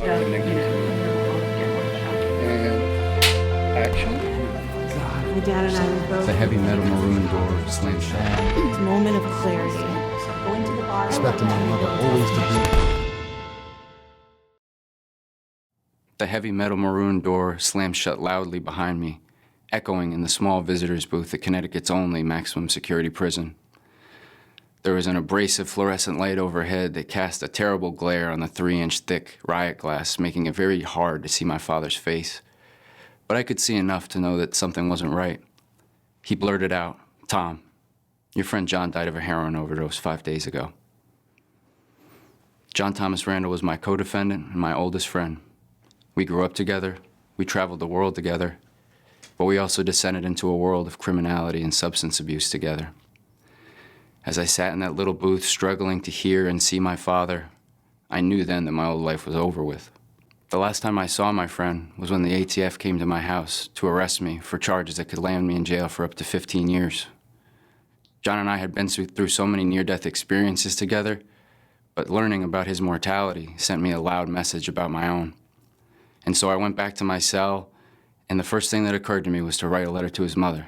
And action. My dad and I were both. The heavy metal maroon door slammed shut. Moment of clarity. Going to the bar. Expecting my mother always to be. The heavy metal maroon door slammed shut loudly behind me, echoing in the small visitor's booth at Connecticut's only maximum security prison. There was an abrasive fluorescent light overhead that cast a terrible glare on the 3-inch thick riot glass, making it very hard to see my father's face. But I could see enough to know that something wasn't right. He blurted out, "Tom, your friend John died of a heroin overdose 5 days ago." John Thomas Randall was my co-defendant and my oldest friend. We grew up together, we traveled the world together, but we also descended into a world of criminality and substance abuse together. As I sat in that little booth struggling to hear and see my father, I knew then that my old life was over with. The last time I saw my friend was when the ATF came to my house to arrest me for charges that could land me in jail for up to 15 years. John and I had been through so many near-death experiences together, but learning about his mortality sent me a loud message about my own. And so I went back to my cell, and the first thing that occurred to me was to write a letter to his mother.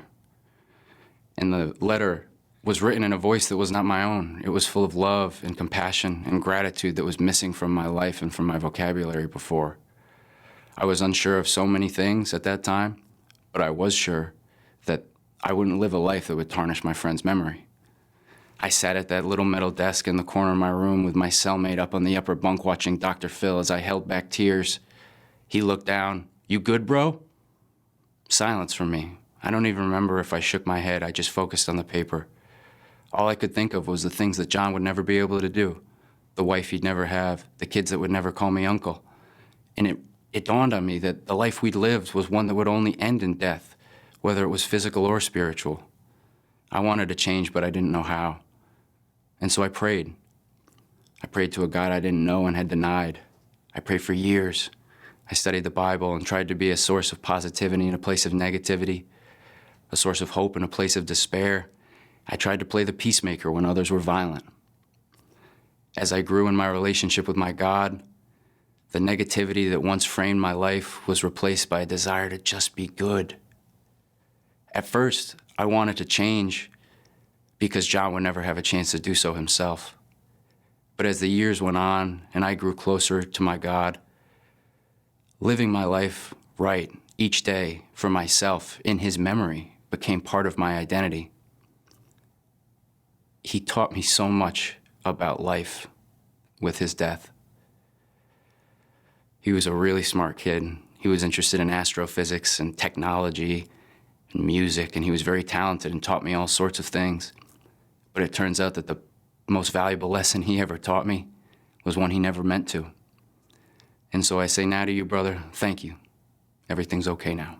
And the letter was written in a voice that was not my own. It was full of love and compassion and gratitude that was missing from my life and from my vocabulary before. I was unsure of so many things at that time, but I was sure that I wouldn't live a life that would tarnish my friend's memory. I sat at that little metal desk in the corner of my room with my cellmate up on the upper bunk watching Dr. Phil as I held back tears. He looked down. "You good, bro?" Silence from me. I don't even remember if I shook my head. I just focused on the paper. All I could think of was the things that John would never be able to do, the wife he'd never have, the kids that would never call me uncle. And it dawned on me that the life we'd lived was one that would only end in death, whether it was physical or spiritual. I wanted to change, but I didn't know how. And so I prayed. I prayed to a God I didn't know and had denied. I prayed for years. I studied the Bible and tried to be a source of positivity in a place of negativity, a source of hope in a place of despair. I tried to play the peacemaker when others were violent. As I grew in my relationship with my God, the negativity that once framed my life was replaced by a desire to just be good. At first, I wanted to change because John would never have a chance to do so himself. But as the years went on and I grew closer to my God, living my life right each day for myself in his memory became part of my identity. He taught me so much about life with his death. He was a really smart kid. He was interested in astrophysics and technology and music, and he was very talented and taught me all sorts of things. But it turns out that the most valuable lesson he ever taught me was one he never meant to. And so I say now to you, brother, thank you. Everything's okay now.